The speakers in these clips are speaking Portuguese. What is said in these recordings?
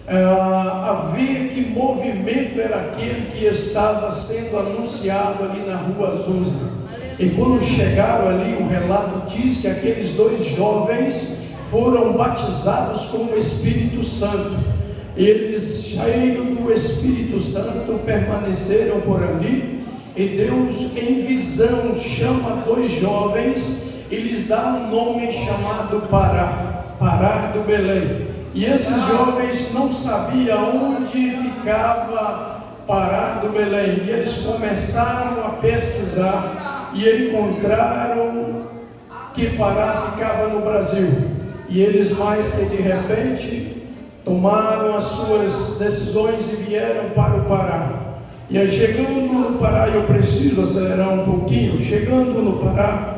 a ver que movimento era aquele que estava sendo anunciado ali na rua Azusa. E quando chegaram ali, o relato diz que aqueles 2 jovens foram batizados com o Espírito Santo. Eles, cheios do Espírito Santo, permaneceram por ali, e Deus em visão chama 2 jovens e lhes dá um nome chamado Pará do Belém. E esses jovens não sabiam onde ficava Pará do Belém, e eles começaram a pesquisar e encontraram que Pará ficava no Brasil. E eles, mais que de repente, tomaram as suas decisões e vieram para o Pará. E aí, chegando no Pará, eu preciso acelerar um pouquinho, chegando no Pará,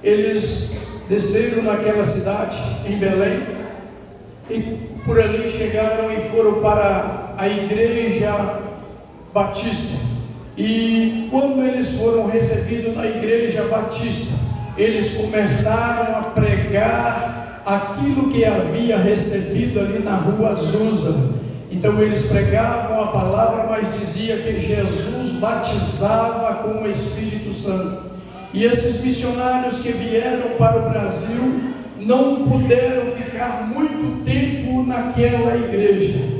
eles desceram naquela cidade, em Belém, e por ali chegaram e foram para a igreja batista. E quando eles foram recebidos na igreja batista, eles começaram a pregar aquilo que havia recebido ali na rua Azusa. Então eles pregavam a palavra, mas dizia que Jesus batizava com o Espírito Santo. E esses missionários que vieram para o Brasil não puderam ficar muito tempo naquela igreja.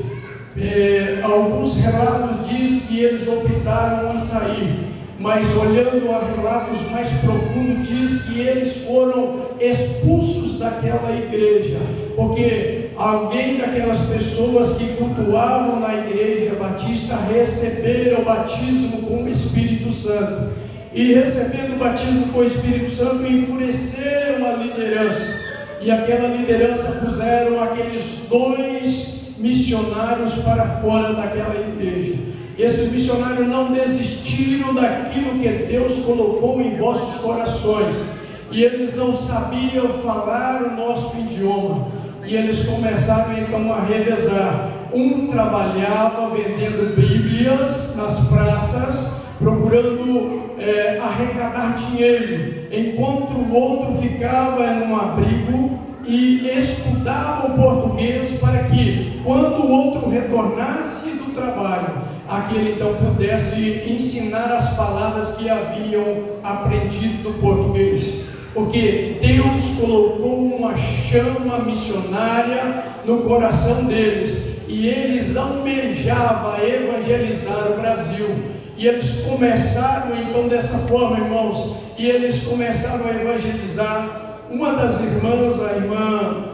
Alguns relatos dizem que eles optaram a sair, mas olhando a relatos mais profundos, diz que eles foram expulsos daquela igreja, porque alguém daquelas pessoas que cultuavam na igreja batista receberam o batismo com o Espírito Santo, e recebendo o batismo com o Espírito Santo, enfureceram a liderança, e aquela liderança puseram aqueles 2 missionários para fora daquela igreja. Esses missionários não desistiram daquilo que Deus colocou em vossos corações, e eles não sabiam falar o nosso idioma, e eles começaram então a revezar. Um trabalhava vendendo Bíblias nas praças, procurando arrecadar dinheiro, enquanto o outro ficava em um abrigo e estudava o português, para que quando o outro retornasse do trabalho, aquele então pudesse ensinar as palavras que haviam aprendido do português. Porque Deus colocou uma chama missionária no coração deles, e eles almejavam evangelizar o Brasil. E eles começaram então dessa forma, irmãos, e eles começaram a evangelizar. Uma das irmãs, a irmã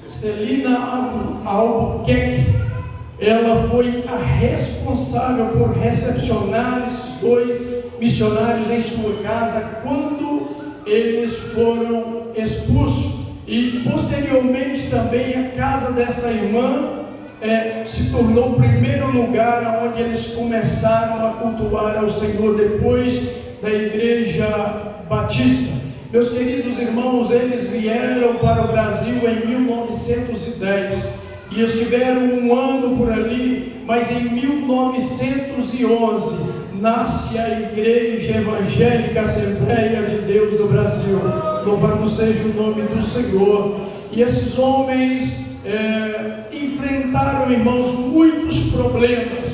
Celina Albuquerque, ela foi a responsável por recepcionar esses 2 missionários em sua casa quando eles foram expulsos. E posteriormente também a casa dessa irmã se tornou o primeiro lugar onde eles começaram a cultuar ao Senhor, depois da igreja batista. Meus queridos irmãos, eles vieram para o Brasil em 1910 e estiveram um ano por ali, mas em 1911 nasce a Igreja Evangélica Assembleia de Deus do Brasil. Louvado seja o nome do Senhor. E esses homens enfrentaram, irmãos, muitos problemas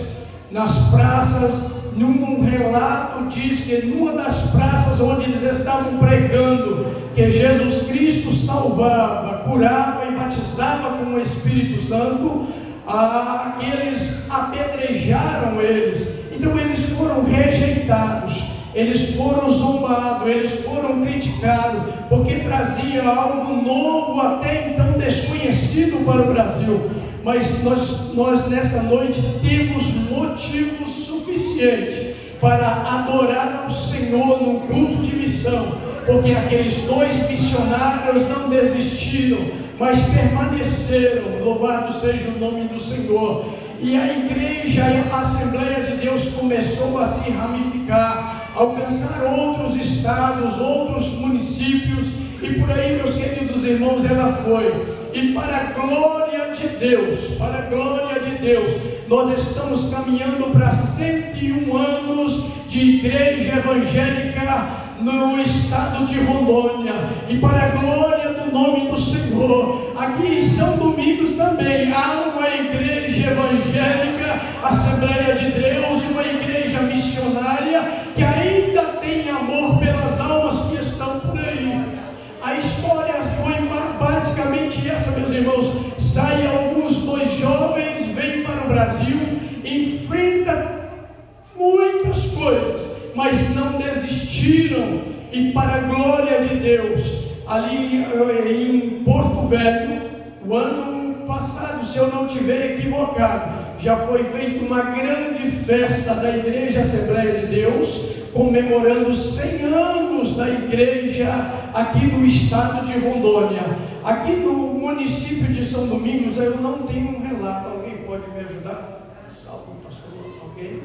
nas praças. Num relato diz que numa das praças onde eles estavam pregando que Jesus Cristo salvava, curava e batizava com o Espírito Santo, aqueles apedrejaram eles. Então eles foram rejeitados, eles foram zombados, eles foram criticados, porque trazia algo novo, até então desconhecido para o Brasil. Mas nós nesta noite temos motivos suficientes para adorar ao Senhor no culto de missão, porque aqueles 2 missionários não desistiram, mas permaneceram. Louvado seja o nome do Senhor. E a igreja, a Assembleia de Deus começou a se ramificar, alcançar outros estados, outros municípios, e por aí, meus queridos irmãos, ela foi. E para a glória de Deus, nós estamos caminhando para 101 anos de igreja evangélica no estado de Rondônia, e para a glória do nome do Senhor, aqui em São Domingos também há uma igreja evangélica, Assembleia de Deus, uma igreja missionária que ainda tem amor pelas almas que estão por aí. A história foi basicamente essa, meus irmãos. Saem alguns dois jovens, vêm para o Brasil, enfrentam muitas coisas, mas não desistiram, e para a glória de Deus, ali em Porto Velho, o ano passado, se eu não estiver equivocado, já foi feita uma grande festa da Igreja Assembleia de Deus, comemorando 100 anos da igreja aqui no estado de Rondônia. Aqui no município de São Domingos, eu não tenho um relato. Alguém pode me ajudar? Salve, pastor. Alguém?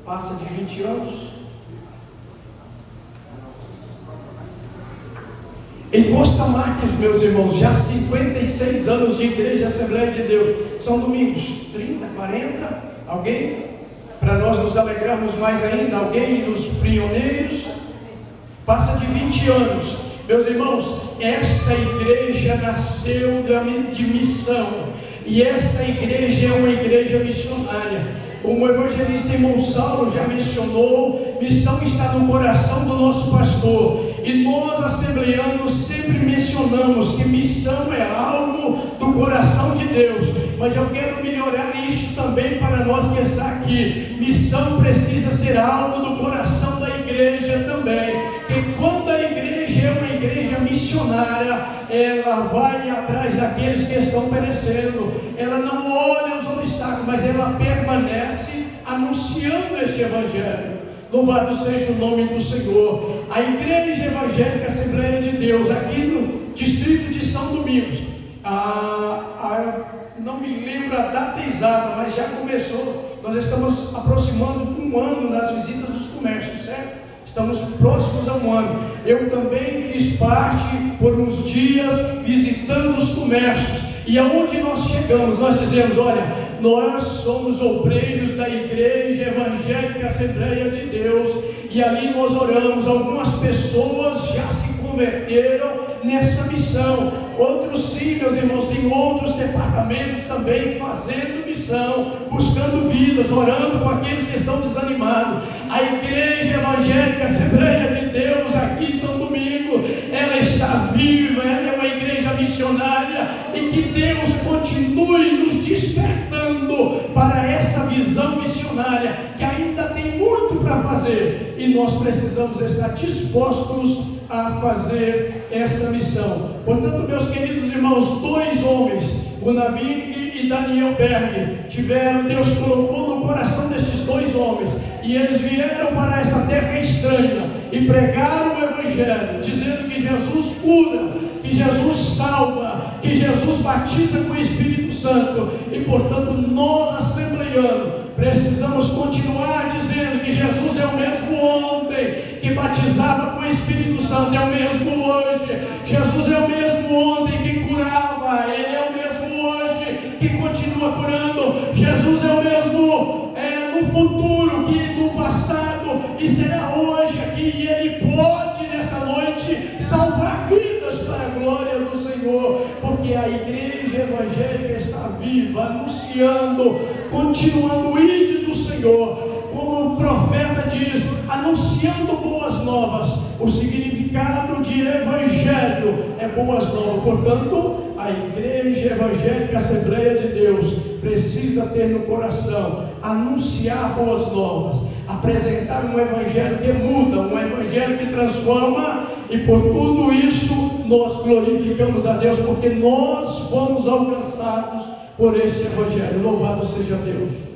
Passa de 20 anos? Em Costa Marques, meus irmãos, já 56 anos de Igreja Assembleia de Deus. São Domingos, 30, 40? Alguém? Para nós nos alegrarmos mais ainda, alguém nos pioneiros? Passa de 20 anos. Meus irmãos, esta igreja nasceu de missão. E essa igreja é uma igreja missionária. Como o evangelista irmão Saulo já mencionou, missão está no coração do nosso pastor. E nós, assembleanos, sempre mencionamos que missão é algo do coração de Deus. Mas eu quero melhorar isso também para nós que está aqui. Missão precisa ser algo do coração da igreja também. Porque quando a igreja é uma igreja missionária, ela vai atrás daqueles que estão perecendo. Ela não olha os obstáculos, mas ela permanece anunciando este evangelho. Louvado seja o nome do Senhor. A Igreja Evangélica Assembleia de Deus, aqui no distrito de São Domingos, não me lembro a data exata, mas já começou. Nós estamos aproximando de um ano das visitas dos comércios, certo? Estamos próximos a um ano. Eu também fiz parte por uns dias visitando os comércios. E aonde nós chegamos, nós dizemos: olha, nós somos obreiros da Igreja Evangélica Assembleia de Deus, e ali nós oramos. Algumas pessoas já se converteram nessa missão, outros sim, meus irmãos, tem outros departamentos também fazendo missão, buscando vidas, orando com aqueles que estão desanimados. A Igreja Evangélica Assembleia de Deus aqui em São Domingo, ela está viva, ela é uma igreja missionária, e que Deus continue nos despertando para essa visão missionária, que ainda tem muito para fazer, e nós precisamos estar dispostos a fazer essa missão. Portanto, meus queridos irmãos, dois homens, o Navig e Daniel Berg, Deus colocou no coração desses dois homens, e eles vieram para essa terra estranha e pregaram o evangelho, dizendo que Jesus cura, que Jesus salva, que Jesus batiza com o Espírito Santo. E portanto, nós, assembleanos, precisamos continuar dizendo que Jesus é o mesmo ontem, que batizava com o Espírito Santo, é o mesmo hoje. Jesus é o mesmo ontem que curava, Ele é o mesmo hoje que continua curando. Jesus é o mesmo no futuro que no passado, e será hoje aqui, e Ele pode nesta noite salvar vidas para a glória do Senhor, porque a igreja evangélica está viva, anunciando, continuando o ídolo do Senhor, como o profeta diz, anunciando boas novas. O significado de evangelho é boas novas. Portanto, a Igreja Evangélica Assembleia de Deus precisa ter no coração anunciar boas novas, apresentar um evangelho que muda, um evangelho que transforma. E por tudo isso nós glorificamos a Deus, porque nós fomos alcançados por este evangelho. Louvado seja Deus.